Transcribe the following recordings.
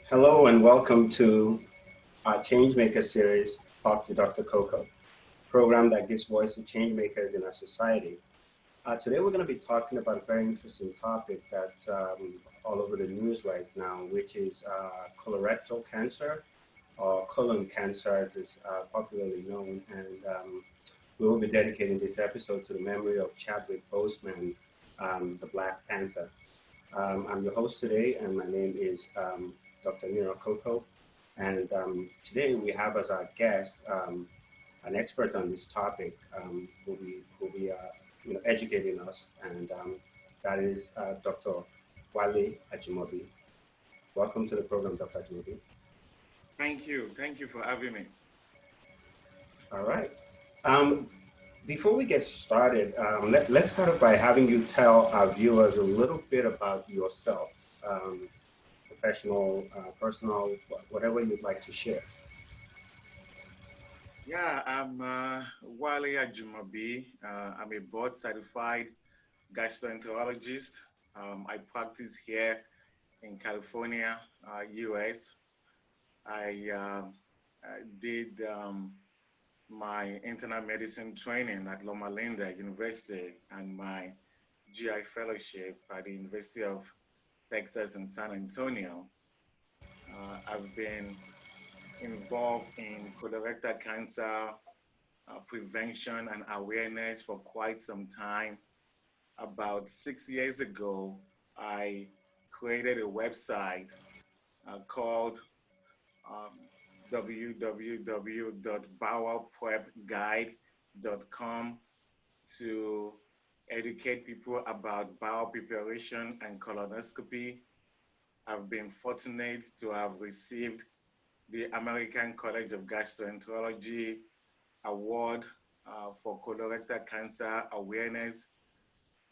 Hello and welcome to our Changemaker series, Talk to Dr. Koko, program that gives voice to changemakers in our society. Today we're going to be talking about a very interesting topic that's all over the news right now, which is colorectal cancer or colon cancer as it's popularly known. And we will be dedicating this episode to the memory of Chadwick Boseman, the Black Panther. I'm your host today, and my name is Dr. Koko. And today we have as our guest an expert on this topic who will be educating us, and that is Dr. Wale Ajumobi. Welcome to the program, Dr. Ajumobi. Thank you. Thank you for having me. All right. Um, Before we get started, let's start off by having you tell our viewers a little bit about yourself, professional, personal, whatever you'd like to share. Yeah, I'm Wale Ajumobi. I'm a board certified gastroenterologist. I practice here in California, US. I did my internal medicine training at Loma Linda University and my GI fellowship at the University of Texas in San Antonio. I've been involved in colorectal cancer prevention and awareness for quite some time. About 6 years ago, I created a website called um, www.bowelprepguide.com to educate people about bowel preparation and colonoscopy. I've been fortunate to have received the American College of Gastroenterology Award for colorectal cancer awareness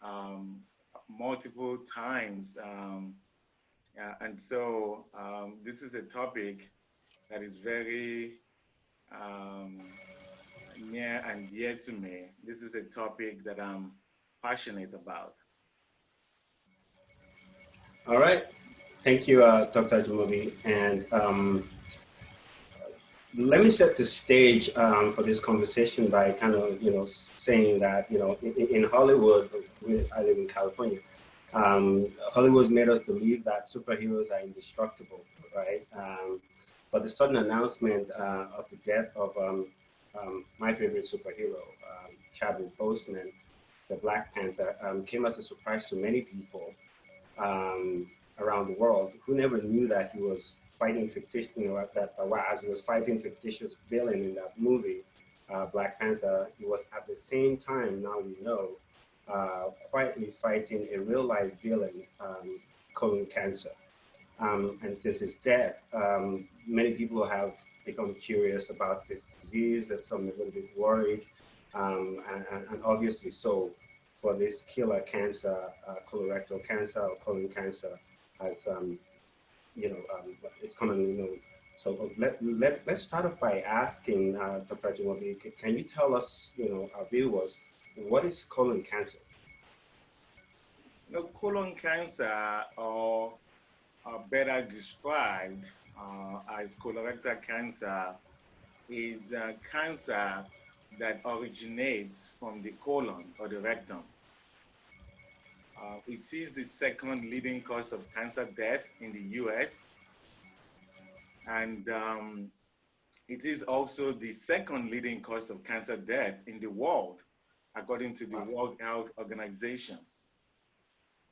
um, multiple times. And so this is a topic that is very um, near and dear to me. This is a topic that I'm passionate about. All right. Thank you, Dr. Ajumobi. And let me set the stage for this conversation by kind of, saying that, in Hollywood, I live in California. Hollywood's made us believe that superheroes are indestructible, right? But the sudden announcement of the death of my favorite superhero, Chadwick Boseman, the Black Panther, came as a surprise to many people um, around the world who never knew that he was fighting fictitious, as he was fighting fictitious villain in that movie, Black Panther, he was at the same time, now we know, quietly fighting a real life villain, colon cancer. And since his death, many people have become curious about this disease, and some a little bit worried, and obviously so for this killer cancer, colorectal cancer or colon cancer, as it's commonly known. So let's start off by asking Dr. Jimobi, can you tell us, our viewers, what is colon cancer? Colon cancer, or better described as colorectal cancer, is cancer that originates from the colon or the rectum. It is the second leading cause of cancer death in the US, and it is also the second leading cause of cancer death in the world, according to the Wow. World Health Organization.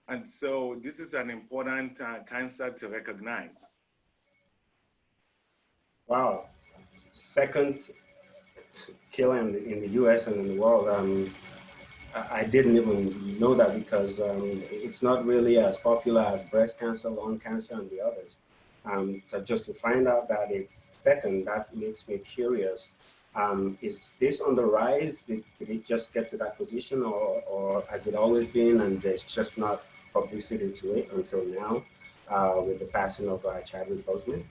And so this is an important cancer to recognize. Wow. Second killer in the US and in the world. I didn't even know that because it's not really as popular as breast cancer, lung cancer, and the others. But just to find out that it's second, that makes me curious. Is this on the rise? Did it just get to that position, or has it always been, and there's just not publicity to it until now with the passing of Chadwick Boseman?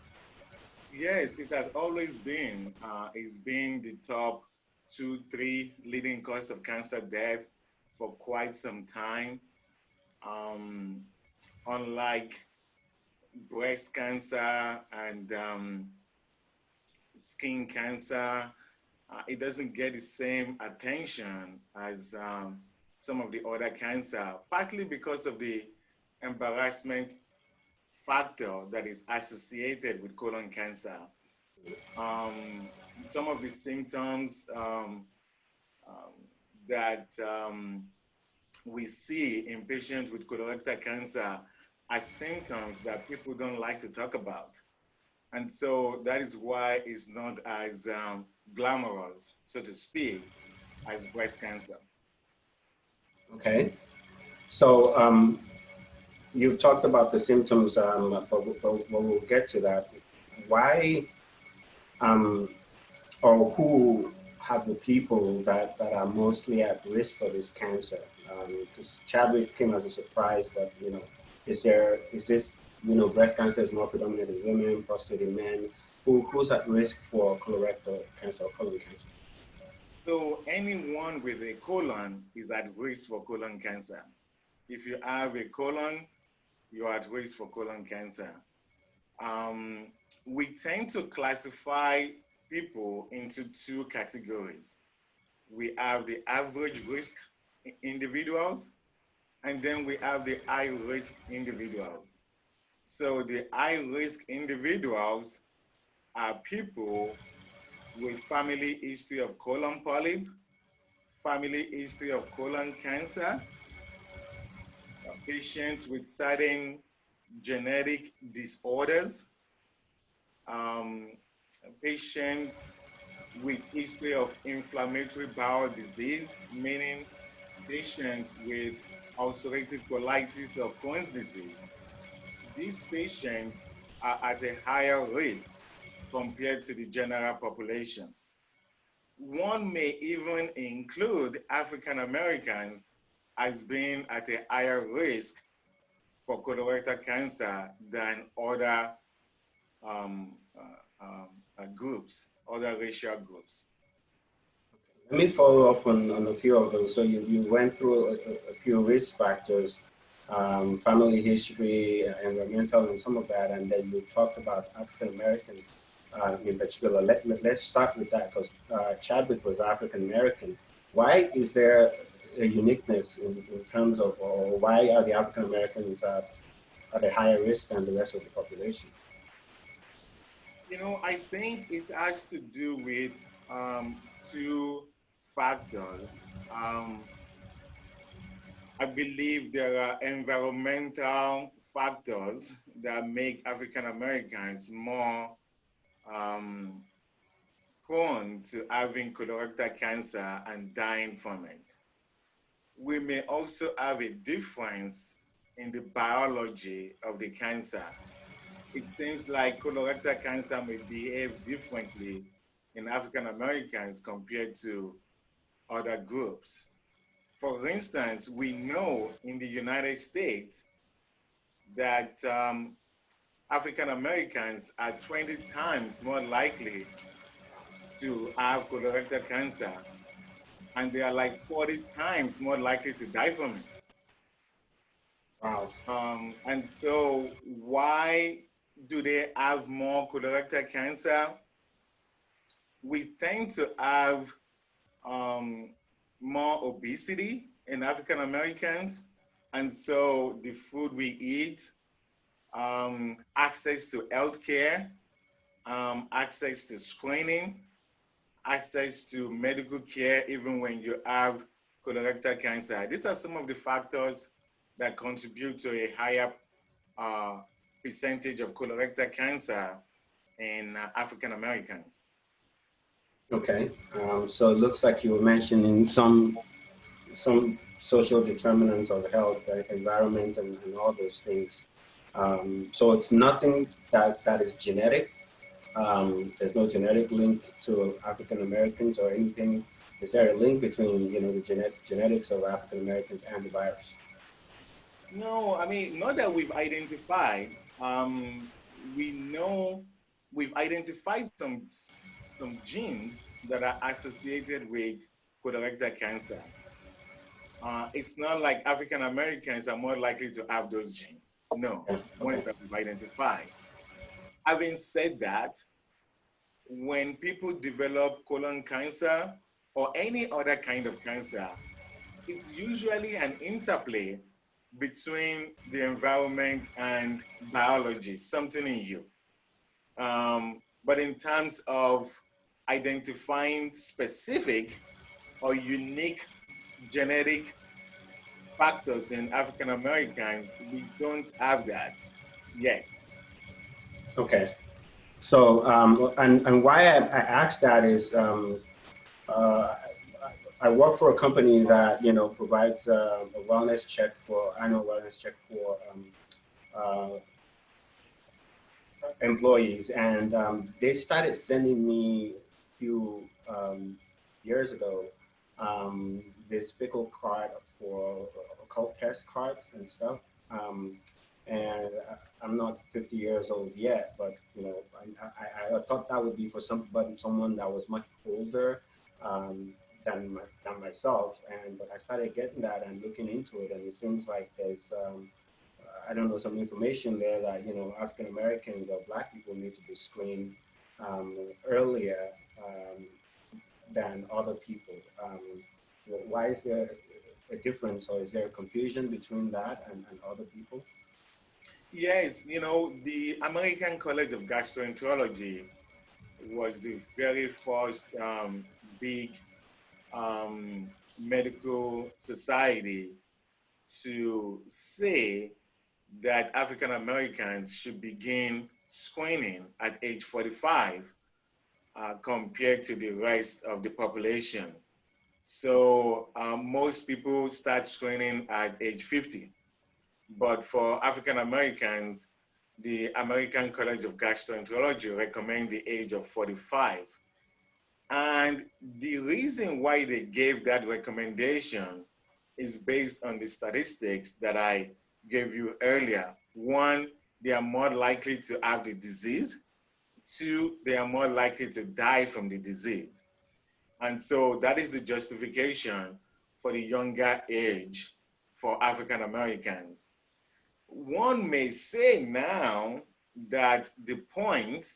Yes, it has always been. It's been the top two, three leading cause of cancer death for quite some time. Um, Unlike breast cancer and skin cancer, it doesn't get the same attention as some of the other cancer, partly because of the embarrassment factor that is associated with colon cancer. Um, some of the symptoms um, that we see in patients with colorectal cancer are symptoms that people don't like to talk about. And so that is why it's not as glamorous, so to speak, as breast cancer. Okay. So you talked about the symptoms, but we'll get to that. Why um, or who have the people that are mostly at risk for this cancer? Because Chadwick came as a surprise, but is this breast cancer is more predominant in women, prostate in men? Who's at risk for colorectal cancer or colon cancer? So anyone with a colon is at risk for colon cancer. If you have a colon, you're at risk for colon cancer. Um, we tend to classify people into two categories. We have the average risk individuals, and then we have the high risk individuals. So the high risk individuals are people with family history of colon polyp, family history of colon cancer, patients with certain genetic disorders, um, patients with history of inflammatory bowel disease, meaning patients with ulcerative colitis or Crohn's disease. These patients are at a higher risk compared to the general population. One may even include African Americans as being at a higher risk for colorectal cancer than other um, groups, other racial groups. Let me follow up on a few of those. So you went through a few risk factors, family history, environmental, and some of that, and then you talked about African Americans in particular. Let's start with that because Chadwick was African American. Why is there a uniqueness in terms of, or why are the African Americans at a higher risk than the rest of the population? You know, I think it has to do with two factors. I believe there are environmental factors that make African Americans more um, prone to having colorectal cancer and dying from it. We may also have a difference in the biology of the cancer. It seems like colorectal cancer may behave differently in African Americans compared to other groups. For instance, we know in the United States that African Americans are 20 times more likely to have colorectal cancer, and they are like 40 times more likely to die from it. Wow. And so, why do they have more colorectal cancer? We tend to have um, more obesity in African Americans. And so the food we eat, access to healthcare, access to screening, access to medical care, even when you have colorectal cancer. These are some of the factors that contribute to a higher uh, percentage of colorectal cancer in African Americans. Okay. So it looks like you were mentioning some social determinants of health, environment, and all those things. So it's nothing that is genetic. There's no genetic link to African Americans or anything. Is there a link between the genetics of African Americans and the virus? No, I mean, not that we've identified. We know we've identified some genes that are associated with colorectal cancer. It's not like African Americans are more likely to have those genes. No, Yeah. ones Okay. that we've identified. Having said that, when people develop colon cancer or any other kind of cancer, it's usually an interplay between the environment and biology, something in you. But in terms of identifying specific or unique genetic factors in African Americans, we don't have that yet. Okay. So, and why I asked that is, uh, I work for a company that provides a wellness check for annual wellness check for uh, employees, and they started sending me a few years ago this fickle card for occult test cards and stuff. Um, and I'm not 50 years old yet, but I thought that would be for someone that was much older than myself. And but I started getting that and looking into it, and it seems like there's I don't know, some information there that African Americans or Black people need to be screened earlier um, than other people. Why is there a difference, or is there a confusion between that and other people? Yes, the American College of Gastroenterology was the very first big medical society to say that African Americans should begin screening at age 45 compared to the rest of the population. So most people start screening at age 50. But for African Americans, the American College of Gastroenterology recommend the age of 45. And the reason why they gave that recommendation is based on the statistics that I gave you earlier. One, they are more likely to have the disease. Two, they are more likely to die from the disease. And so that is the justification for the younger age for African Americans. One may say now that the point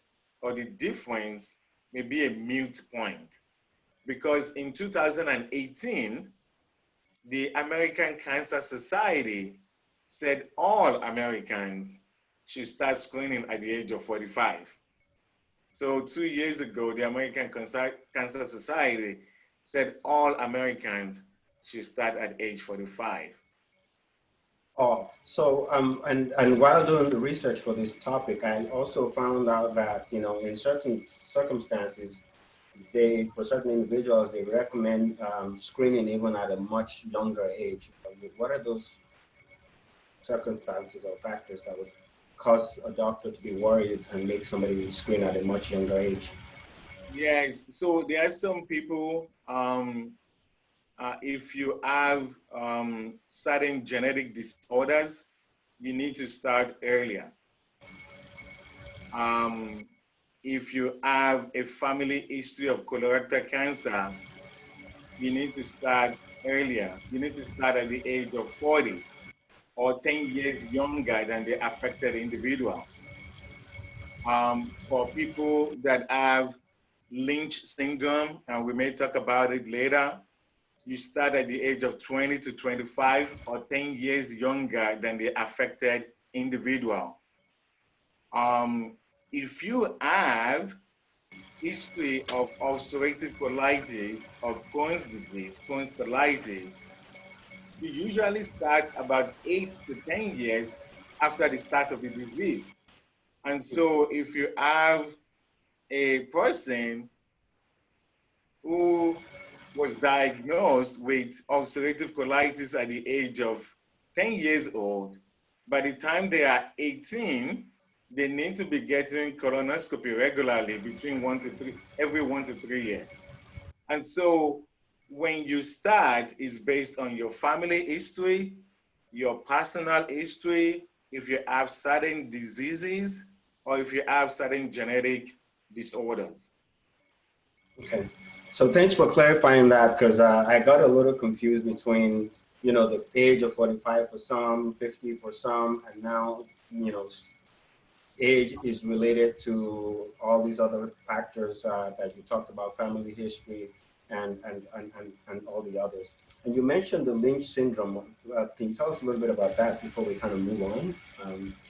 or the difference may be a mute point, because in 2018, the American Cancer Society said all Americans should start screening at the age of 45. So 2 years ago, the American Cancer Society said all Americans should start at age 45. Oh, so and while doing the research for this topic, I also found out that in certain circumstances, for certain individuals they recommend screening even at a much younger age. What are those circumstances or factors that would cause a doctor to be worried and make somebody screen at a much younger age? Yes, so there are some people, if you have certain genetic disorders, you need to start earlier. Um, if you have a family history of colorectal cancer, you need to start earlier. You need to start at the age of 40 or 10 years younger than the affected individual. For people that have Lynch syndrome, and we may talk about it later, you start at the age of 20 to 25 or 10 years younger than the affected individual. If you have history of ulcerative colitis or Crohn's disease, Crohn's colitis, you usually start about 8 to 10 years after the start of the disease. And so if you have a person who was diagnosed with ulcerative colitis at the age of 10 years old, by the time they are 18, they need to be getting colonoscopy regularly between every 1 to 3 years. And so when you start, it's based on your family history, your personal history, if you have certain diseases, or if you have certain genetic disorders. Okay. So thanks for clarifying that, because I got a little confused between you know, the age of 45 for some, 50 for some, and now, you know, age is related to all these other factors that you talked about, family history and all the others. And you mentioned the Lynch syndrome. Can you tell us a little bit about that before we kind of move on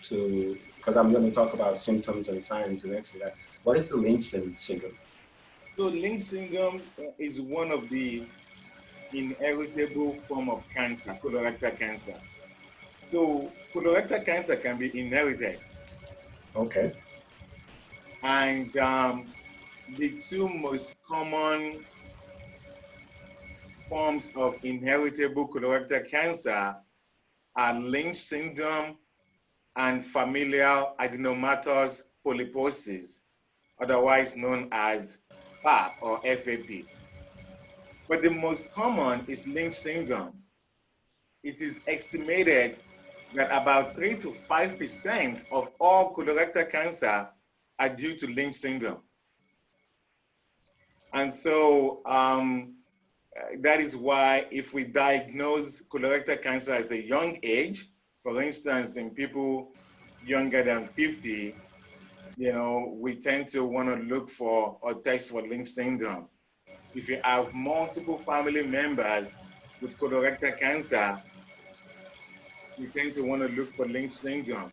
to, because I'm going to talk about symptoms and signs next to that. What is the Lynch syndrome? So Lynch syndrome is one of the inheritable form of cancer, colorectal cancer. So colorectal cancer can be inherited. Okay. And the two most common forms of inheritable colorectal cancer are Lynch syndrome and familial adenomatous polyposis, otherwise known as FAP or FAP. But the most common is Lynch syndrome. It is estimated that about 3 to 5% of all colorectal cancer are due to Lynch syndrome. And so that is why if we diagnose colorectal cancer at a young age, for instance, in people younger than 50, you know, we tend to want to look for or test for Lynch syndrome. If you have multiple family members with colorectal cancer, we tend to want to look for Lynch syndrome.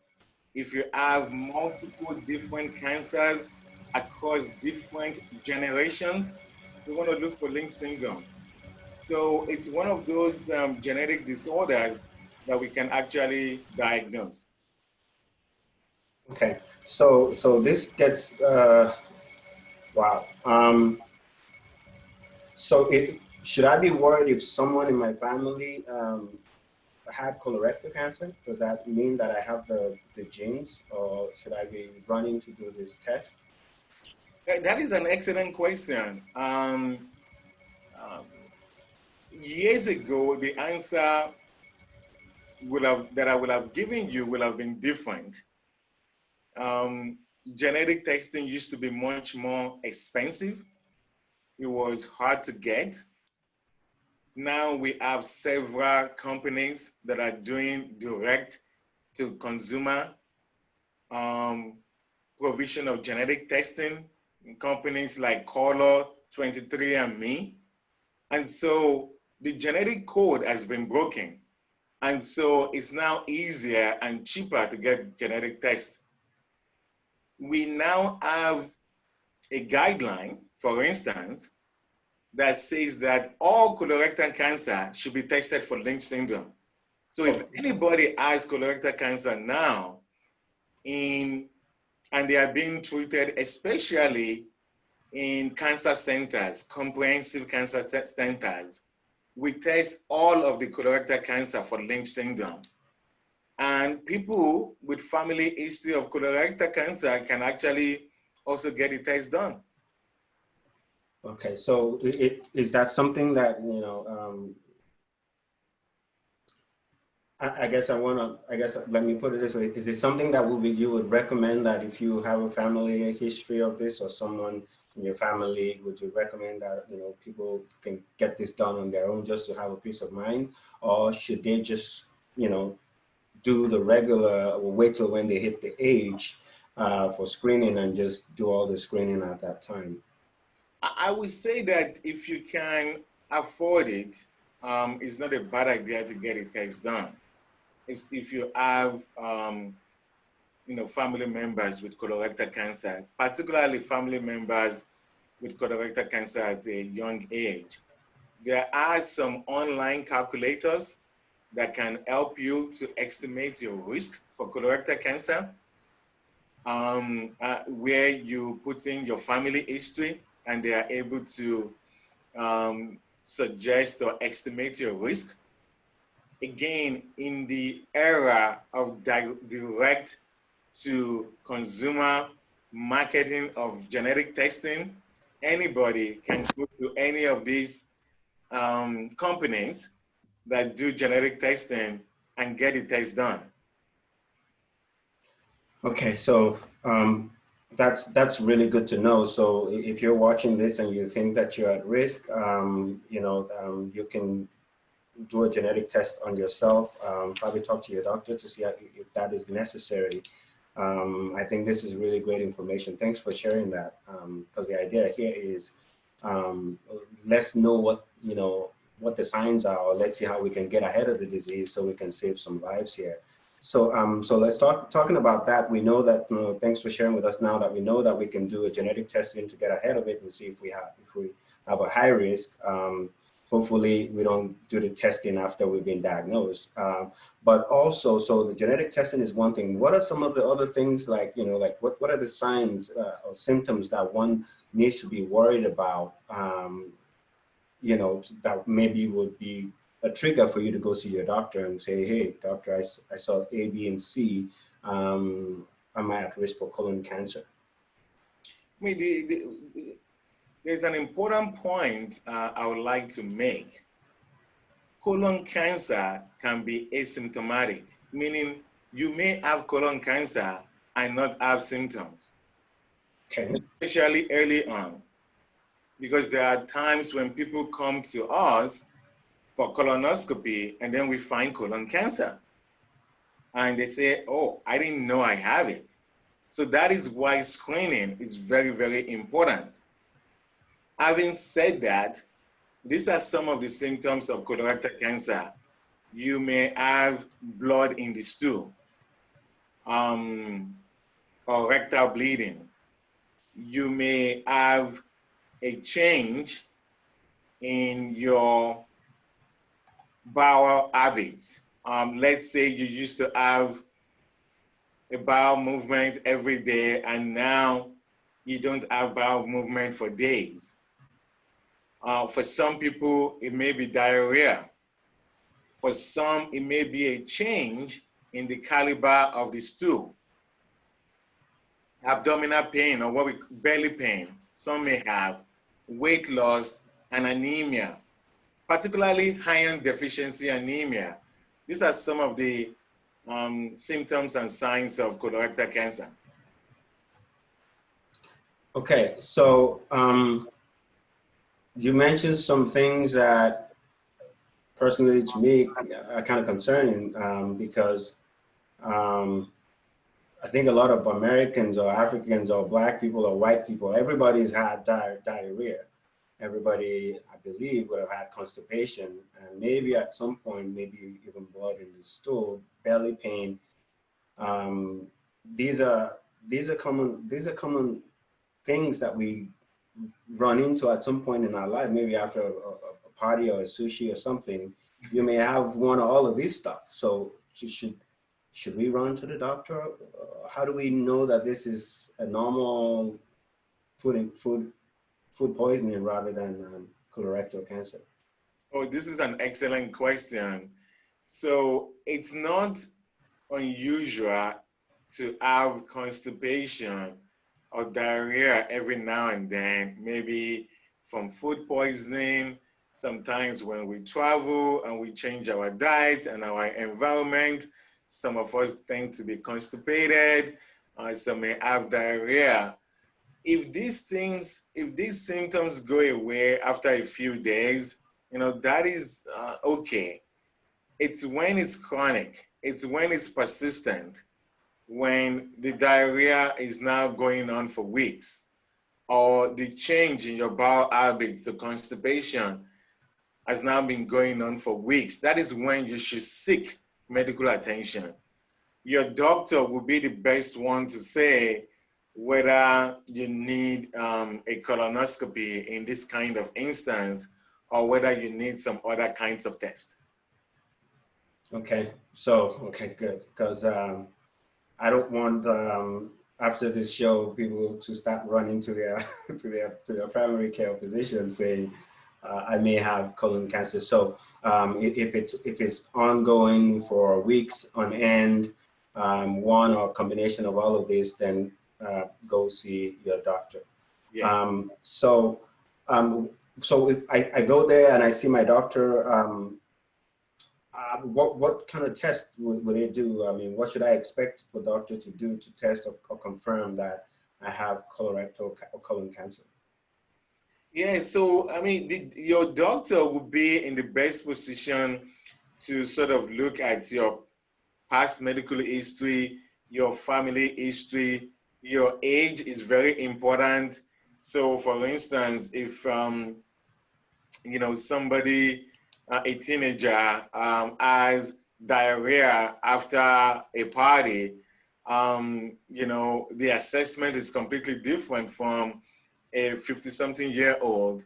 If you have multiple different cancers across different generations, we want to look for Lynch syndrome. So it's one of those genetic disorders that we can actually diagnose. Okay. So this gets wow. So should I be worried if someone in my family had colorectal cancer? Does that mean that I have the genes, or should I be running to do this test? That is an excellent question. Years ago, the answer that I would have given you will have been different. Genetic testing used to be much more expensive. It was hard to get. Now we have several companies that are doing direct to consumer provision of genetic testing, companies like Color, 23andMe. And so the genetic code has been broken. And so it's now easier and cheaper to get genetic tests. We now have a guideline, for instance, that says that all colorectal cancer should be tested for Lynch syndrome. So if anybody has colorectal cancer now and they are being treated, especially in cancer centers, comprehensive cancer centers, we test all of the colorectal cancer for Lynch syndrome. And people with family history of colorectal cancer can actually also get the test done. Okay, so is that something that, you know, I guess let me put it this way. Is it something that you would recommend that if you have a family history of this or someone in your family, would you recommend that, you know, people can get this done on their own just to have a peace of mind? Or should they just, you know, do the regular, or wait till when they hit the age for screening and just do all the screening at that time? I would say that if you can afford it, it's not a bad idea to get a test done. If you have, you know, family members with colorectal cancer, particularly family members with colorectal cancer at a young age, there are some online calculators that can help you to estimate your risk for colorectal cancer, where you put in your family history and they are able to suggest or estimate your risk. Again, in the era of direct to consumer marketing of genetic testing, anybody can go to any of these companies that do genetic testing and get the test done. Okay, so that's really good to know. So if you're watching this and you think that you're at risk, you know, you can do a genetic test on yourself, probably talk to your doctor to see if that is necessary. I think this is really great information. Thanks for sharing that. Because the idea here is, let's know what the signs are, or let's see how we can get ahead of the disease so we can save some lives here. So, so let's talking about that. We know that, thanks for sharing with us now that we know that we can do a genetic testing to get ahead of it and see if we have a high risk. Hopefully we don't do the testing after we've been diagnosed. But also, so the genetic testing is one thing. What are some of the other things, like, like what are the signs or symptoms that one needs to be worried about, that maybe would be a trigger for you to go see your doctor and say, hey, doctor, I saw A, B, and C. Am I at risk for colon cancer? I mean, there's an important point I would like to make. Colon cancer can be asymptomatic, meaning you may have colon cancer and not have symptoms, Okay. especially early on, because there are times when people come to us for colonoscopy and then we find colon cancer. And they say, oh, I didn't know I have it. So that is why screening is very, very important. Having said that, these are some of the symptoms of colorectal cancer. You may have blood in the stool, or rectal bleeding. You may have a change in your bowel habits. Let's say you used to have a bowel movement every day and now you don't have bowel movement for days. For some people, it may be diarrhea. For some, it may be a change in the caliber of the stool. Abdominal pain, or what we belly pain, some may have, weight loss, and anemia, particularly iron deficiency anemia. These are some of the symptoms and signs of colorectal cancer. Okay, so you mentioned some things that personally to me are kind of concerning, because I think a lot of Americans or Africans or Black people or white people, everybody's had diarrhea. Everybody, I believe, would have had constipation, and maybe at some point, maybe even blood in the stool, belly pain. Um, these are common things that we run into at some point in our life. Maybe after a party or a sushi or something, you may have one or all of these stuff. So should we run to the doctor? How do we know that this is a normal food poisoning rather than colorectal cancer? Oh, this is an excellent question. So it's not unusual to have constipation or diarrhea every now and then, maybe from food poisoning, sometimes when we travel and we change our diet and our environment. Some of us tend to be constipated, some may have diarrhea. If these symptoms go away after a few days, that is okay. It's when it's chronic, it's when it's persistent, when the diarrhea is now going on for weeks, or the change in your bowel habits, the constipation has now been going on for weeks. That is when you should seek medical attention. Your doctor will be the best one to say whether you need a colonoscopy in this kind of instance, or whether you need some other kinds of tests. Okay, so, okay, good. Because I don't want, after this show, people to start running to their to their primary care physician saying, I may have colon cancer. So if it's ongoing for weeks on end, one or combination of all of this, then go see your doctor. Yeah. So if I go there and I see my doctor, what kind of test would they do? I mean, what should I expect for doctor to do to test or confirm that I have colorectal or colon cancer? Yeah, so I mean, your doctor would be in the best position to sort of look at your past medical history, your family history, your age is very important. So, for instance, if somebody, a teenager, has diarrhea after a party, the assessment is completely different from a 50-something-year-old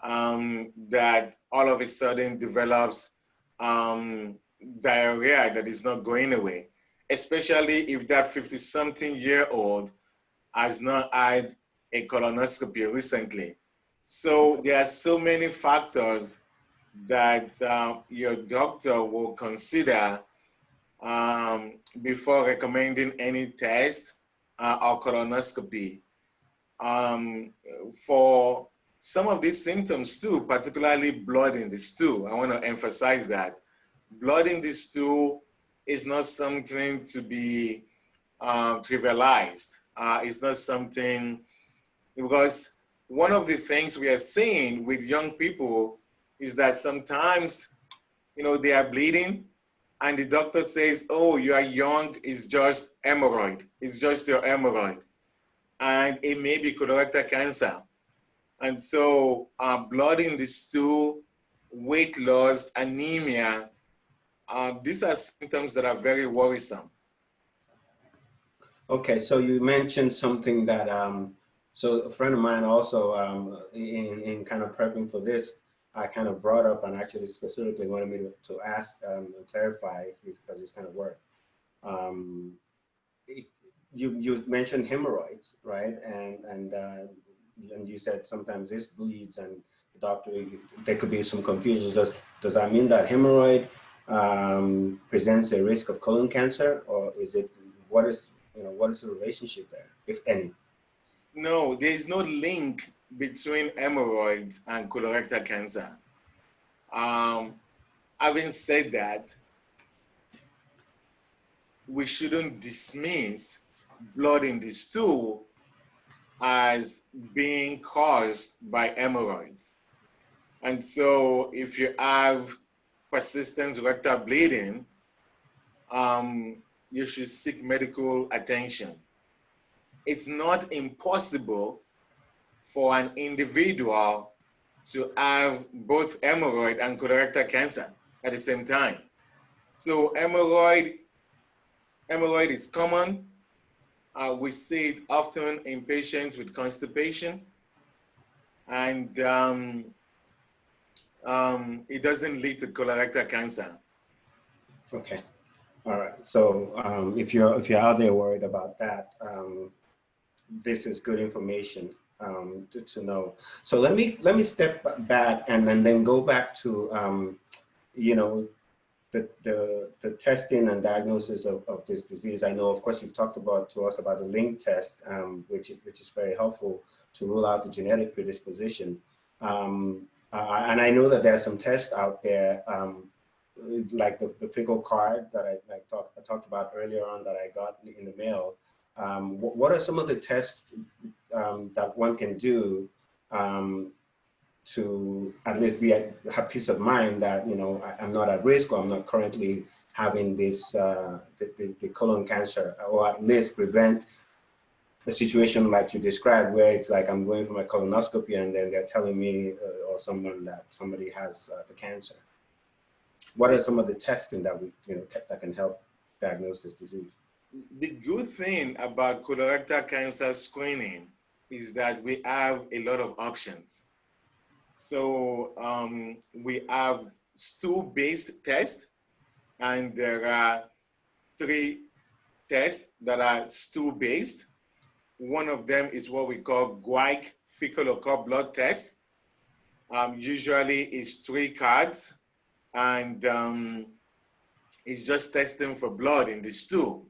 that all of a sudden develops diarrhea that is not going away, especially if that 50-something-year-old has not had a colonoscopy recently. So there are so many factors that your doctor will consider before recommending any test or colonoscopy. Um, for some of these symptoms too, particularly blood in the stool, I want to emphasize that blood in the stool is not something to be trivialized. It's not something, because one of the things we are seeing with young people is that sometimes, they are bleeding and the doctor says, oh, you are young, it's just hemorrhoid. It's just your hemorrhoid. And it may be colorectal cancer. And so blood in the stool, weight loss, anemia, these are symptoms that are very worrisome. Okay, so you mentioned something that so a friend of mine also in kind of prepping for this, I kind of brought up and actually specifically wanted me to ask and clarify because it's kind of work. Um, you mentioned hemorrhoids, right? And you said sometimes this bleeds, and the doctor, there could be some confusion. Does that mean that hemorrhoid presents a risk of colon cancer, or is it what is the relationship there, if any? No, there is no link between hemorrhoids and colorectal cancer. Um, Having said that, we shouldn't dismiss blood in the stool as being caused by hemorrhoids. And so if you have persistent rectal bleeding, you should seek medical attention. It's not impossible for an individual to have both hemorrhoid and colorectal cancer at the same time. So hemorrhoid is common. We see it often in patients with constipation, and it doesn't lead to colorectal cancer. Okay, all right. So if you're out there worried about that, this is good information to know. So let me step back and then go back to you know the testing and diagnosis of this disease. I know, of course, you've talked to us about the link test, which is very helpful to rule out the genetic predisposition. And I know that there are some tests out there, like the FIGO card that I talked about earlier on that I got in the mail. What are some of the tests that one can do to at least have peace of mind that I'm not at risk, or I'm not currently having this the colon cancer, or at least prevent a situation like you described, where it's like I'm going for my colonoscopy and then they're telling me or someone that somebody has the cancer. What are some of the testing that that can help diagnose this disease? The good thing about colorectal cancer screening is that we have a lot of options. So we have stool-based tests, and there are 3 tests that are stool-based. One of them is what we call guaic fecal occult blood test. Usually it's 3 cards, and it's just testing for blood in the stool.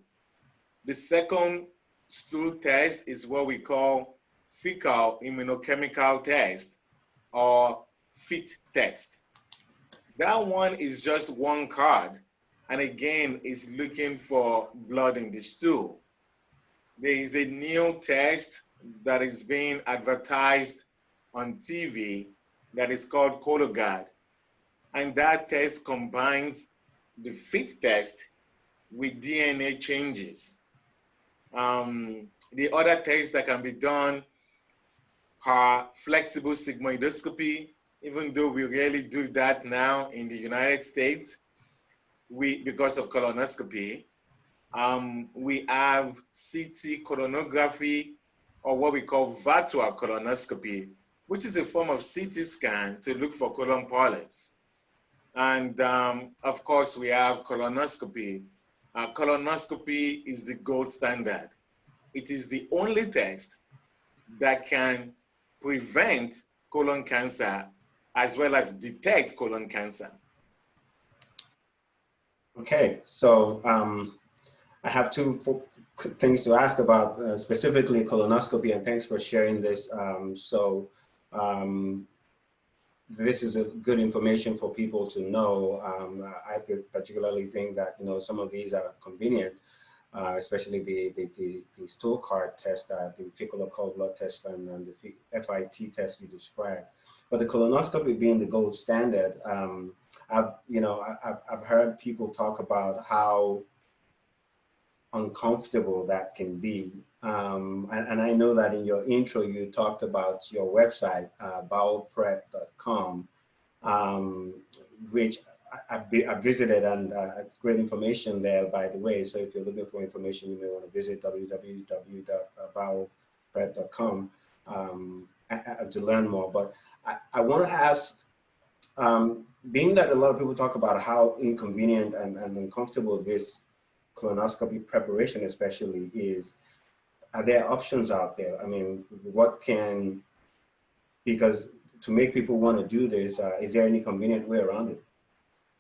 The second stool test is what we call fecal immunochemical test, or FIT test. That one is just 1 card, and again, is looking for blood in the stool. There is a new test that is being advertised on TV that is called Cologuard. And that test combines the fit test with DNA changes. The other tests that can be done are flexible sigmoidoscopy, even though we rarely do that now in the United States because of colonoscopy. We have CT colonography, or what we call virtual colonoscopy, which is a form of CT scan to look for colon polyps. And of course, we have colonoscopy. Colonoscopy is the gold standard. It is the only test that can prevent colon cancer as well as detect colon cancer. Okay, so I have two things to ask about, specifically colonoscopy, and thanks for sharing this. This is a good information for people to know. I particularly think that, you know, some of these are convenient, especially the stool card test, the fecal occult blood test, and the FIT test you described. But the colonoscopy being the gold standard, I've heard people talk about how uncomfortable that can be. And I know that in your intro, you talked about your website, bowelprep.com, which I visited, and it's great information there, by the way. So if you're looking for information, you may want to visit www.bowelprep.com to learn more. But I want to ask, being that a lot of people talk about how inconvenient and uncomfortable this colonoscopy preparation especially is, are there options out there? I mean, because to make people want to do this, is there any convenient way around it?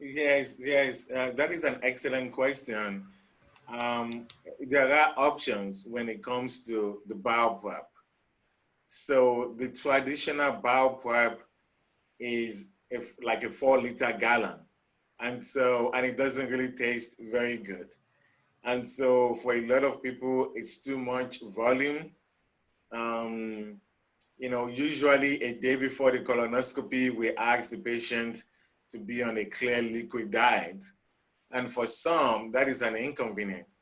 Yes, that is an excellent question. There are options when it comes to the bowel prep. So the traditional bowel prep is like a 4-liter gallon. And it doesn't really taste very good. And so for a lot of people, it's too much volume. Usually a day before the colonoscopy, we ask the patient to be on a clear liquid diet. And for some, that is an inconvenience.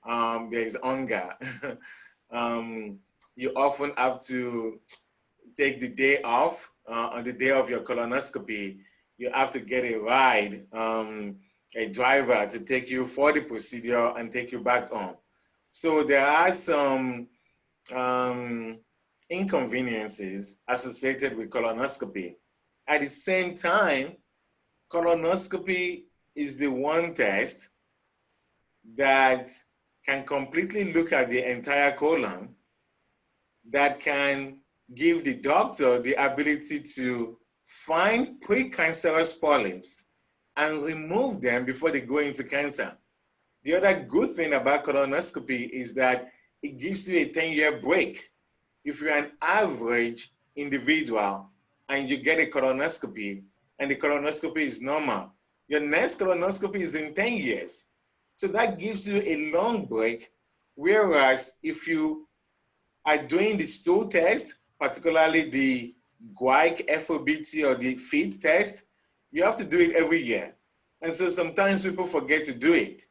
There is hunger. You often have to take the day off. On the day of your colonoscopy, you have to get a ride, a driver to take you for the procedure and take you back home. So there are some inconveniences associated with colonoscopy. At the same time, colonoscopy is the one test that can completely look at the entire colon, that can give the doctor the ability to find precancerous polyps and remove them before they go into cancer. The other good thing about colonoscopy is that it gives you a 10-year break. If you're an average individual and you get a colonoscopy and the colonoscopy is normal, your next colonoscopy is in 10 years. So that gives you a long break. Whereas if you are doing the stool test, particularly the guaic FOBT or the FIT test, you have to do it every year. And so sometimes people forget to do it.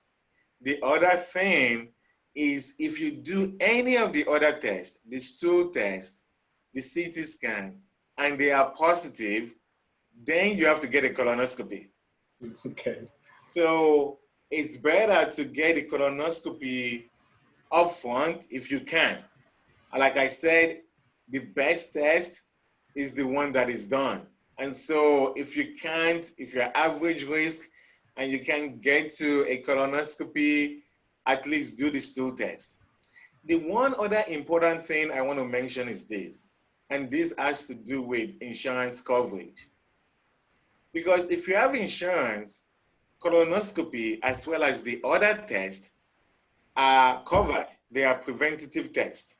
The other thing is, if you do any of the other tests, the stool test, the CT scan, and they are positive, then you have to get a colonoscopy. Okay. So it's better to get a colonoscopy upfront if you can. Like I said, the best test is the one that is done. And so if you're average risk and you can get to a colonoscopy, at least do the stool test. The one other important thing I want to mention is this, and this has to do with insurance coverage. Because if you have insurance, colonoscopy as well as the other tests are covered. They are preventative tests.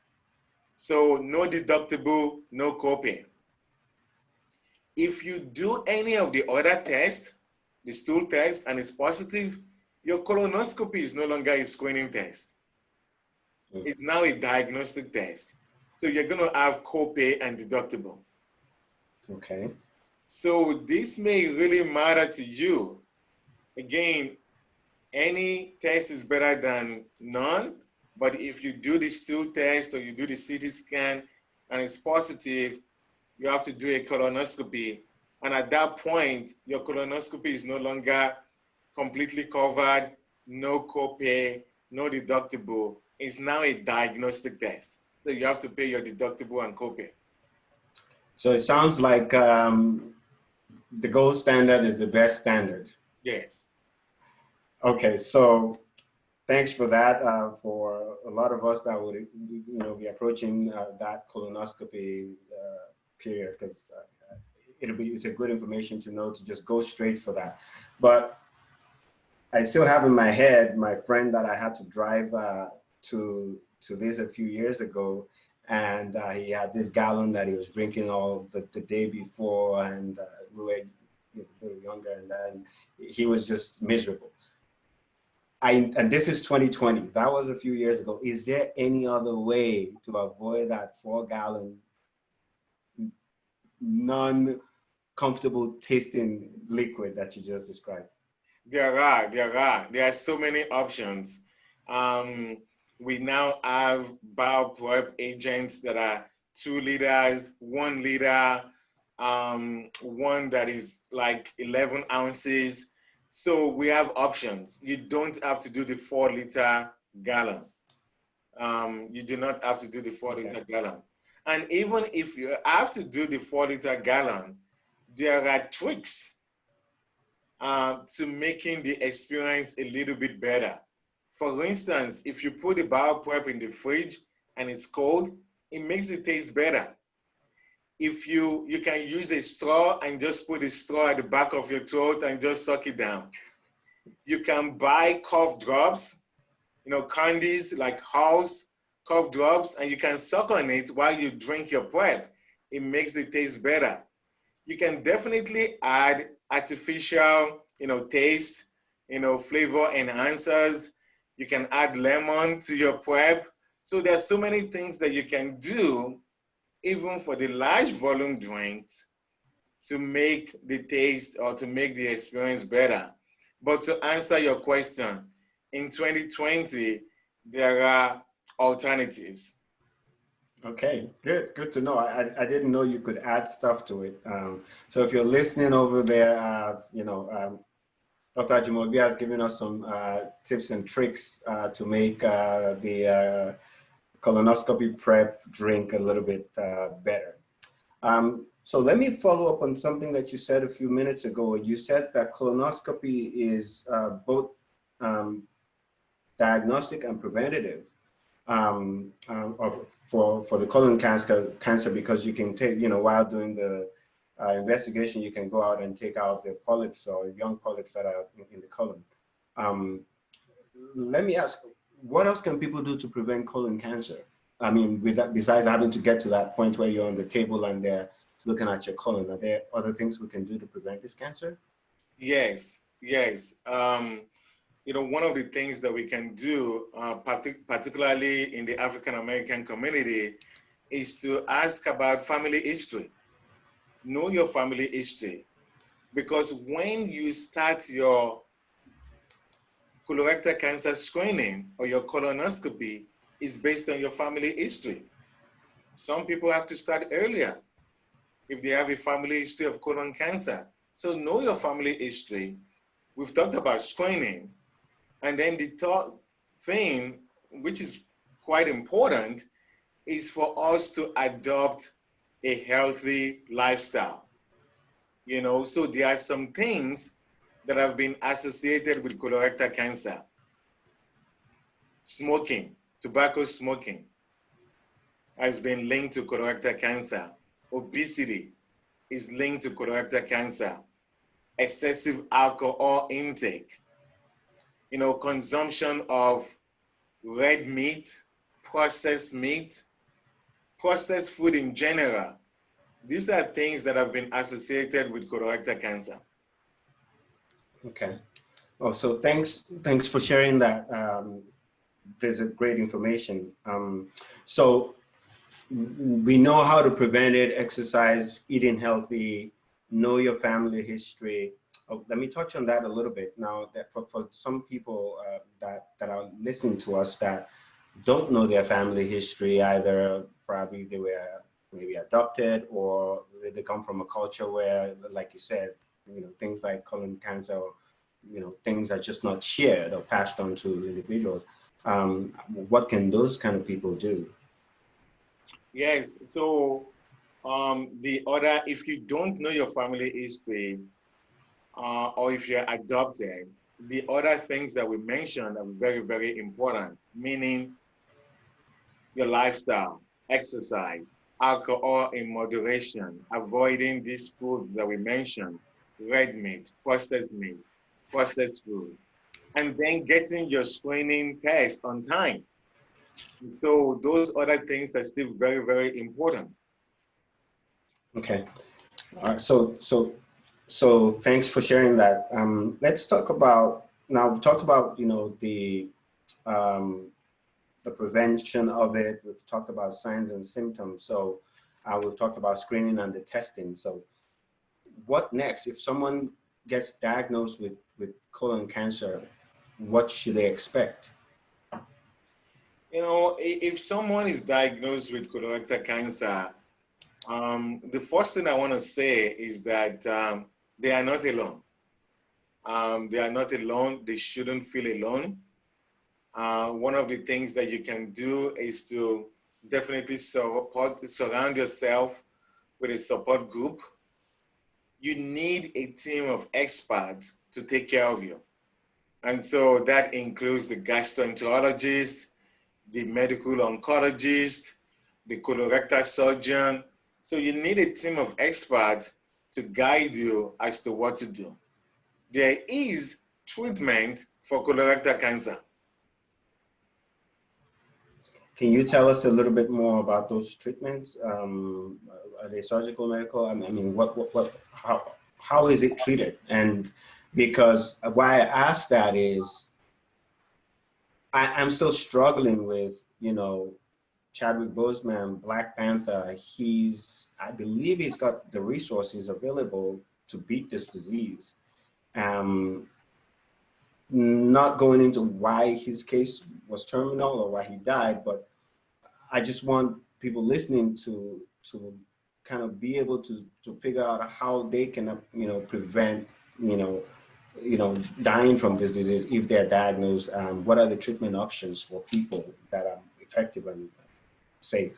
So no deductible, no copay. If you do any of the other tests, the stool test, and it's positive, your colonoscopy is no longer a screening test. It's now a diagnostic test. So you're going to have copay and deductible. Okay. So this may really matter to you. Again, any test is better than none, but if you do the stool test or you do the CT scan and it's positive, you have to do a colonoscopy. And at that point, your colonoscopy is no longer completely covered, no copay, no deductible. It's now a diagnostic test. So you have to pay your deductible and copay. So it sounds like the gold standard is the best standard. Yes. Okay, so thanks for that. For a lot of us that would, be approaching that colonoscopy period, because it's a good information to know to just go straight for that. But I still have in my head my friend that I had to drive to this a few years ago, and he had this gallon that he was drinking all the day before, and we were a little younger, and then he was just miserable. And this is 2020. That was a few years ago. Is there any other way to avoid that 4-gallon, non-comfortable tasting liquid that you just described? There are so many options. Um, we now have bioprep agents that are 2 liters, 1 liter, one that is like 11 ounces. So we have options. You don't have to do the 4 liter gallon. You do not have to do the 4 liter gallon. And even if you have to do the 4 liter gallon, there are tricks to making the experience a little bit better. For instance, if you put the bioprep in the fridge and it's cold, it makes it taste better. If you can use a straw and just put a straw at the back of your throat and just suck it down. You can buy cough drops, candies like house cough drops, and you can suck on it while you drink your prep. It makes the taste better. You can definitely add artificial, taste, flavor enhancers. You can add lemon to your prep. So there's so many things that you can do, even for the large volume drinks, to make the taste or to make the experience better. But to answer your question, in 2020, there are alternatives. Okay, good to know. I didn't know you could add stuff to it. So if you're listening over there, Dr. Ajumobi has given us some tips and tricks to make the colonoscopy prep drink a little bit better. So let me follow up on something that you said a few minutes ago. You said that colonoscopy is both diagnostic and preventative for the colon cancer, because you can take, while doing the investigation, you can go out and take out the polyps or young polyps that are in the colon. Let me ask, what else can people do to prevent colon cancer? I mean, besides having to get to that point where you're on the table and they're looking at your colon, are there other things we can do to prevent this cancer? Yes. One of the things that we can do, particularly in the African American community, is to ask about family history. Know your family history. Because when you start your colorectal cancer screening or your colonoscopy, it's based on your family history. Some people have to start earlier if they have a family history of colon cancer. So know your family history. We've talked about screening. And then the third thing, which is quite important, is for us to adopt a healthy lifestyle. So there are some things that have been associated with colorectal cancer. Smoking, tobacco smoking has been linked to colorectal cancer. Obesity is linked to colorectal cancer. Excessive alcohol intake, consumption of red meat, processed food in general. These are things that have been associated with colorectal cancer. Okay. Oh, so thanks for sharing that. There's a great information. So we know how to prevent it: exercise, eating healthy, know your family history. Oh, let me touch on that a little bit now. That for some people that are listening to us that don't know their family history, either probably they were maybe adopted, or they come from a culture where, like you said, things like colon cancer, or things are just not shared or passed on to individuals. What can those kind of people do? Yes. So the other, if you don't know your family history, or if you're adopted, the other things that we mentioned are very, very important, meaning your lifestyle, exercise, alcohol in moderation, avoiding these foods that we mentioned, red meat, processed food, and then getting your screening test on time. So those other things are still very, very important. Okay. All right. So thanks for sharing that. Let's talk about now. We talked about um, the prevention of it. We've talked about signs and symptoms. So we've talked about screening and the testing. So what next? If someone gets diagnosed with colon cancer, what should they expect? If someone is diagnosed with colorectal cancer, the first thing I want to say is that they are not alone. They are not alone. They shouldn't feel alone. One of the things that you can do is to definitely surround yourself with a support group. You need a team of experts to take care of you. And so that includes the gastroenterologist, the medical oncologist, the colorectal surgeon. So you need a team of experts to guide you as to what to do. There is treatment for colorectal cancer. Can you tell us a little bit more about those treatments? Are they surgical, medical? I mean, how is it treated? And because why I ask that is, I'm still struggling with, Chadwick Boseman, Black Panther. I believe he's got the resources available to beat this disease. Um, Not going into why his case was terminal or why he died, but I just want people listening to kind of be able to figure out how they can prevent you know dying from this disease if they're diagnosed. What are the treatment options for people that are effective and safe?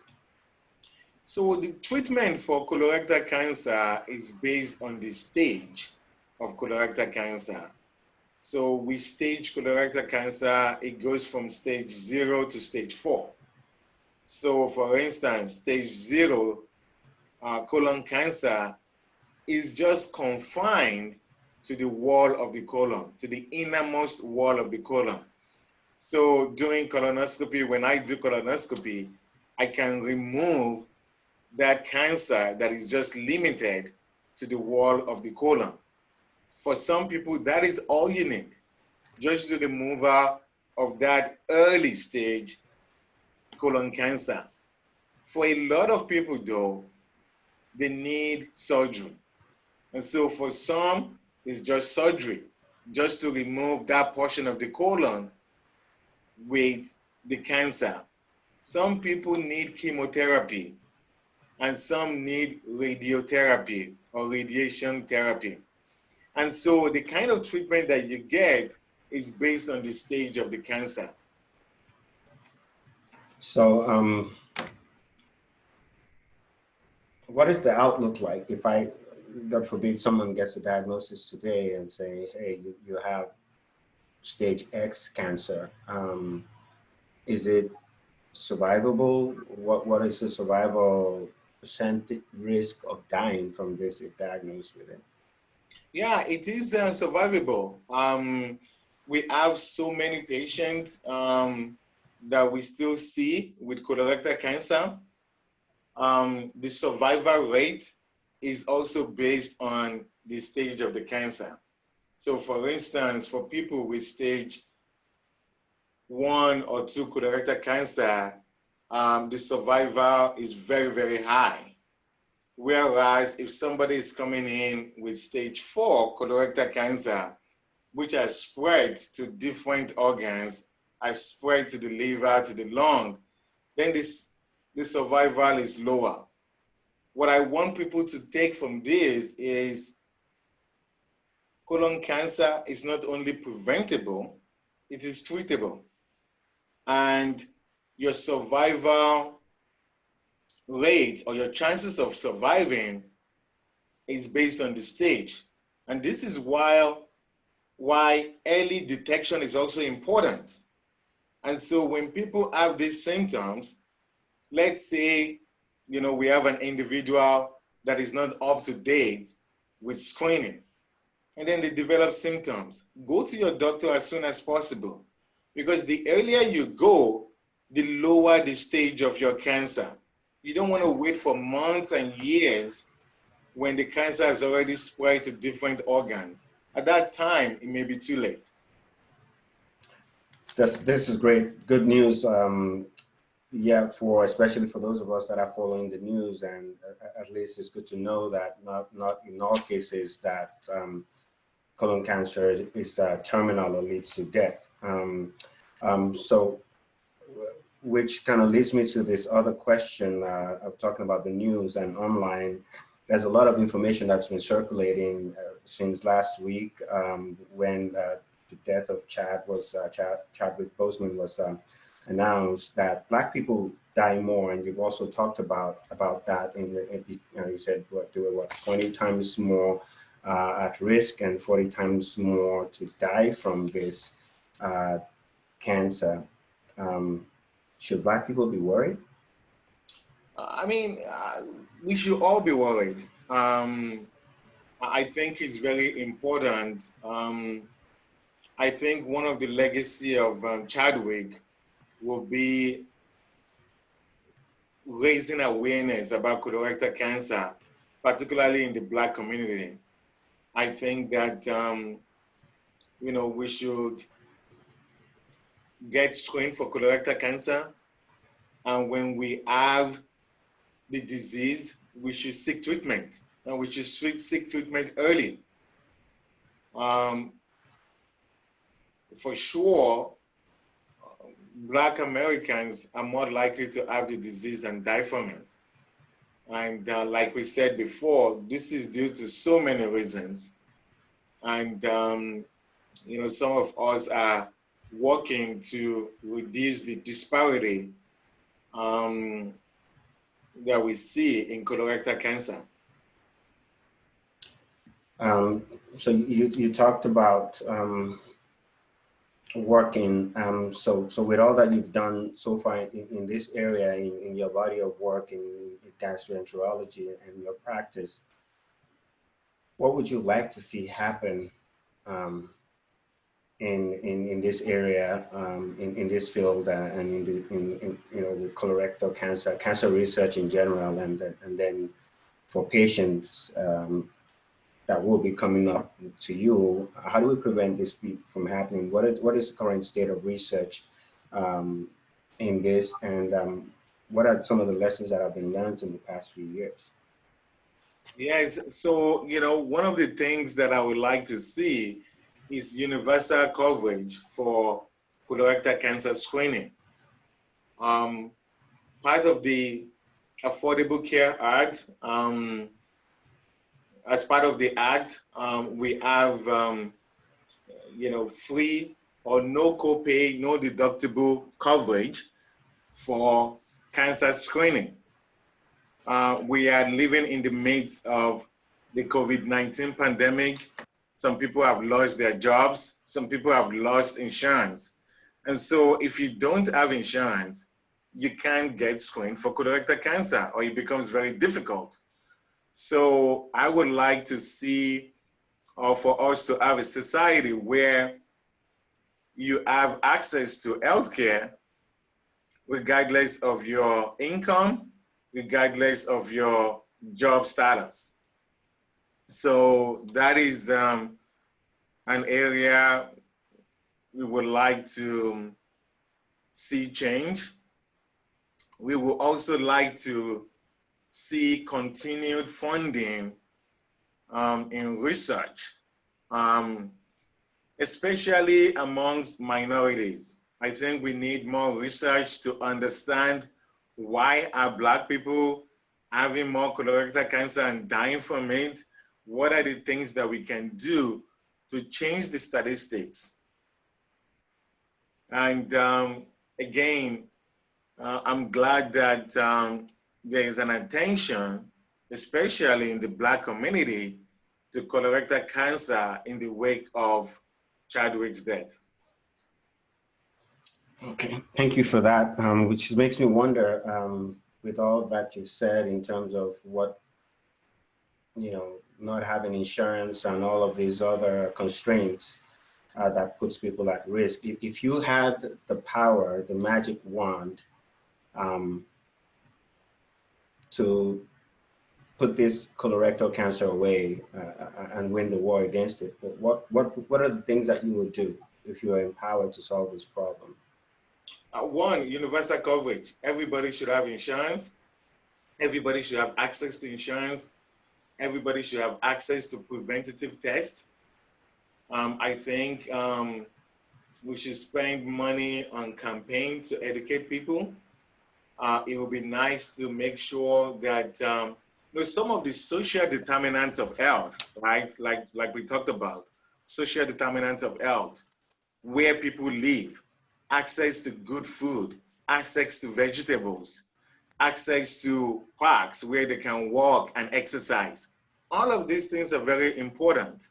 So the treatment for colorectal cancer is based on the stage of colorectal cancer. So we stage colorectal cancer, it goes from stage 0 to stage 4. So for instance, stage 0 colon cancer is just confined to the wall of the colon, to the innermost wall of the colon. So during colonoscopy, when I do colonoscopy, I can remove that cancer that is just limited to the wall of the colon. For some people, that is all you need, just the removal of that early stage colon cancer. For a lot of people, though, they need surgery. And so for some, it's just surgery, just to remove that portion of the colon with the cancer. Some people need chemotherapy, and some need radiotherapy or radiation therapy. And so the kind of treatment that you get is based on the stage of the cancer. So what is the outlook like if God forbid, someone gets a diagnosis today and say, hey, you have stage X cancer? Is it survivable? What is the survival percent risk of dying from this if diagnosed with it? Yeah, it is survivable. We have so many patients that we still see with colorectal cancer. The survival rate is also based on the stage of the cancer. So for instance, for people with stage 1 or 2 colorectal cancer, the survival is very, very high. Whereas if somebody is coming in with stage 4 colorectal cancer, which has spread to different organs, has spread to the liver, to the lung, then the survival is lower. What I want people to take from this is colon cancer is not only preventable, it is treatable. And your survival rate or your chances of surviving is based on the stage. And this is why early detection is also important. And so when people have these symptoms, let's say, we have an individual that is not up to date with screening, and then they develop symptoms. Go to your doctor as soon as possible, because the earlier you go, the lower the stage of your cancer. You don't want to wait for months and years when the cancer has already spread to different organs. At that time, it may be too late. This is great, good news. Yeah, especially for those of us that are following the news, and at least it's good to know that not in all cases that colon cancer is terminal or leads to death. So, which kind of leads me to this other question of talking about the news and online. There's a lot of information that's been circulating since last week when the death of Chadwick Boseman was announced, that Black people die more, and you've also talked about that. You said they were 20 times more at risk and 40 times more to die from this cancer. Should Black people be worried? We should all be worried. I think it's very important. I think one of the legacy of Chadwick will be raising awareness about colorectal cancer, particularly in the Black community. I think that, we should get screened for colorectal cancer. And when we have the disease, we should seek treatment, and we should seek treatment early. For sure, Black Americans are more likely to have the disease and die from it. And like we said before, this is due to so many reasons. And, some of us are working to reduce the disparity that we see in colorectal cancer. So you talked about working. So with all that you've done so far in this area, in your body of work in gastroenterology and your practice, what would you like to see happen in this area, in this field, and in the colorectal cancer research in general, and then for patients that will be coming up to you? How do we prevent this from happening? What is the current state of research in this, and what are some of the lessons that have been learned in the past few years? Yes, so one of the things that I would like to see is universal coverage for colorectal cancer screening. Part of the Affordable Care Act, as part of the act, we have free or no copay, no deductible coverage for cancer screening. We are living in the midst of the COVID-19 pandemic. Some people have lost their jobs. Some people have lost insurance. And so if you don't have insurance, you can't get screened for colorectal cancer, or it becomes very difficult. So I would like to see, or for us to have a society where you have access to healthcare regardless of your income, regardless of your job status. So that is an area we would like to see change. we would also like to see continued funding in research, especially amongst minorities. I think we need more research to understand why are Black people having more colorectal cancer and dying from it. What are the things that we can do to change the statistics? And again, I'm glad that there is an attention, especially in the Black community, to colorectal cancer in the wake of Chadwick's death. Okay, thank you for that, which makes me wonder, with all that you said in terms of what, not having insurance and all of these other constraints that puts people at risk. If you had the power, the magic wand, to put this colorectal cancer away and win the war against it, what are the things that you would do if you are empowered to solve this problem? One, universal coverage. Everybody should have insurance. Everybody should have access to insurance. Everybody should have access to preventative tests. I think we should spend money on campaigns to educate people. It would be nice to make sure that some of the social determinants of health, right? Like we talked about, social determinants of health, where people live, access to good food, access to vegetables, access to parks where they can walk and exercise. All of these things are very important.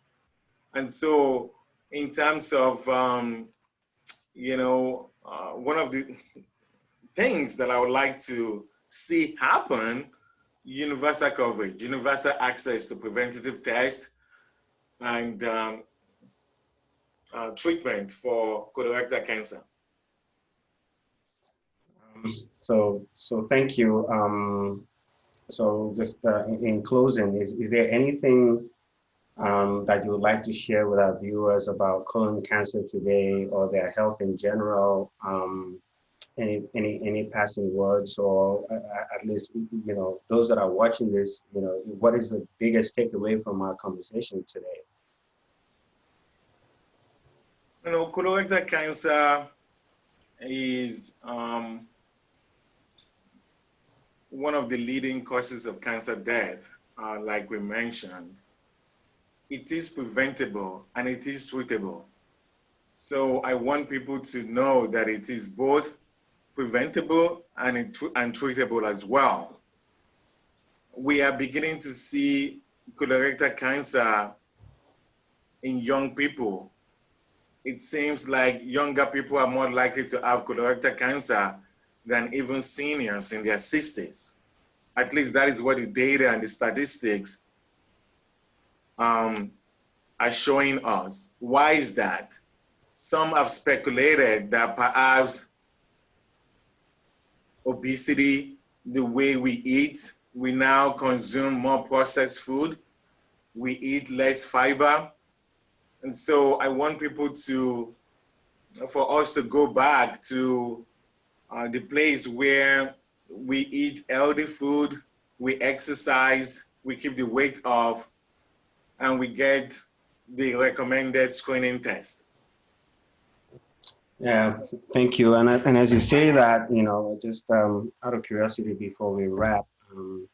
And so in terms of, one of the things that I would like to see happen, universal coverage, universal access to preventative tests and treatment for colorectal cancer. So thank you. So just in closing, is there anything that you would like to share with our viewers about colon cancer today or their health in general? Any passing words, or at least those that are watching this, what is the biggest takeaway from our conversation today? Colorectal cancer is one of the leading causes of cancer death, like we mentioned. It is preventable and it is treatable. So I want people to know that it is both preventable and treatable as well. We are beginning to see colorectal cancer in young people. It seems like younger people are more likely to have colorectal cancer than even seniors in their 60s. At least that is what the data and the statistics are showing us. Why is that? Some have speculated that perhaps obesity, the way we eat, we now consume more processed food, we eat less fiber. And so I want people for us to go back to the place where we eat healthy food, we exercise, we keep the weight off, and we get the recommended screening test. Yeah, thank you. And as you say that, just out of curiosity before we wrap, I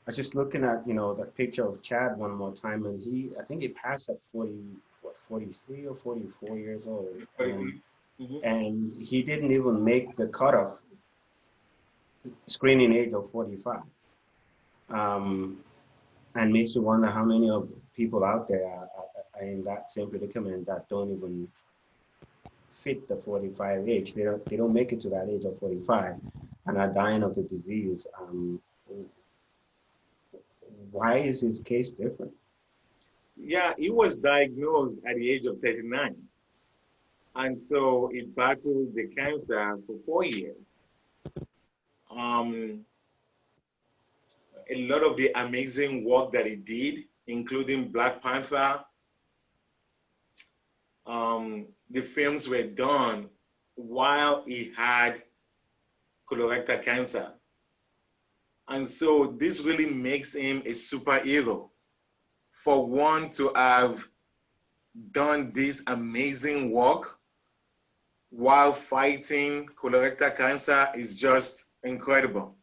was just looking at, that picture of Chad one more time, and I think he passed at 43 or 44 years old. And he didn't even make the cutoff screening age of 45. And makes you wonder how many of people out there are in that same predicament that don't even fit the 45 age. They don't make it to that age of 45 and are dying of the disease. Why is his case different? Yeah, he was diagnosed at the age of 39. And so he battled the cancer for 4 years. A lot of the amazing work that he did, including Black Panther, the films were done while he had colorectal cancer. And so this really makes him a superhero for one to have done this amazing work while fighting colorectal cancer is just incredible.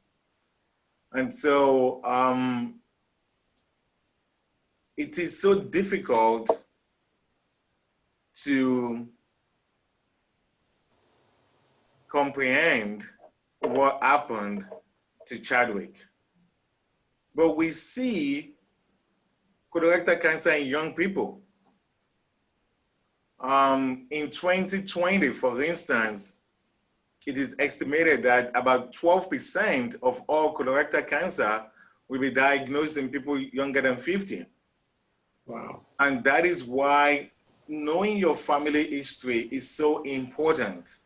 And so it is so difficult to comprehend what happened to Chadwick. But we see colorectal cancer in young people. In 2020, for instance, it is estimated that about 12% of all colorectal cancer will be diagnosed in people younger than 50. Wow. And that is why knowing your family history is so important.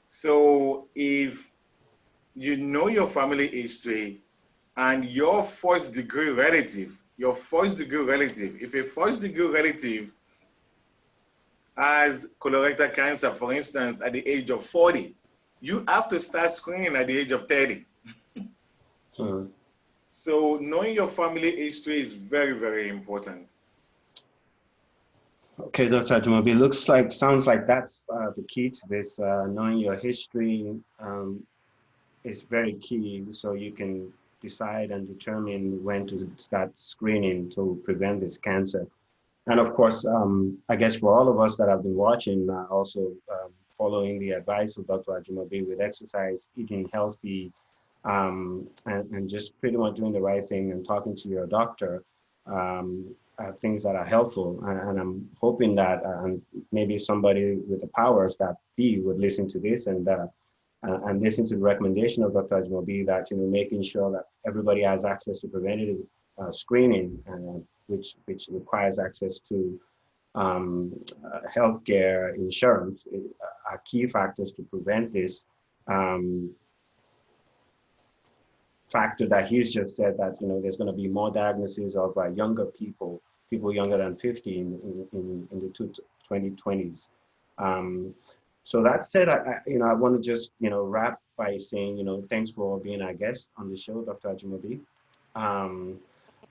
So if you know your family history and your first degree relative, if a first degree relative has colorectal cancer, for instance, at the age of 40, you have to start screening at the age of 30. So knowing your family history is very, very important. Okay, Dr. Ajumobi, sounds like that's the key to this. Knowing your history is very key, so you can decide and determine when to start screening to prevent this cancer. And of course, I guess for all of us that have been watching, also following the advice of Dr. Ajumobi with exercise, eating healthy, and just pretty much doing the right thing and talking to your doctor, things that are helpful. And I'm hoping that maybe somebody with the powers that be would listen to this and listen to the recommendation of Dr. Ajumobi that, making sure that everybody has access to preventative screening, which requires access to healthcare insurance, are key factors to prevent this factor that he's just said, that there's going to be more diagnoses of younger people younger than 50 in the 2020s. So that said, I want to just wrap by saying thanks for being our guest on the show, Dr. Ajumobi. On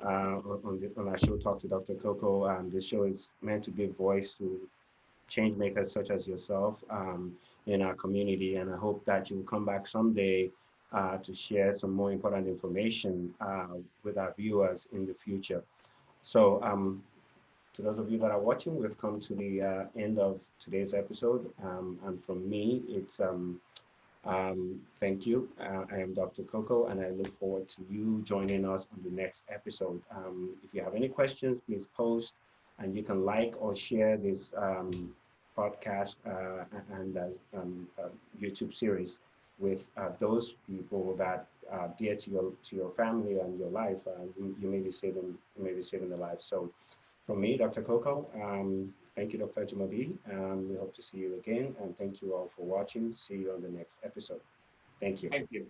our show, Talk to Dr. Koko. This show is meant to give voice to change makers such as yourself in our community, and I hope that you will come back someday to share some more important information with our viewers in the future. So to those of you that are watching, we've come to the end of today's episode. And from me, it's thank you. I am Dr. Koko, and I look forward to you joining us on the next episode. If you have any questions, please post, and you can like or share this podcast and YouTube series with those people that are dear to your family and your life. You may be saving their lives. So, from me, Dr. Koko, thank you, Dr. Ajumobi. We hope to see you again, and thank you all for watching. See you on the next episode. Thank you. Thank you.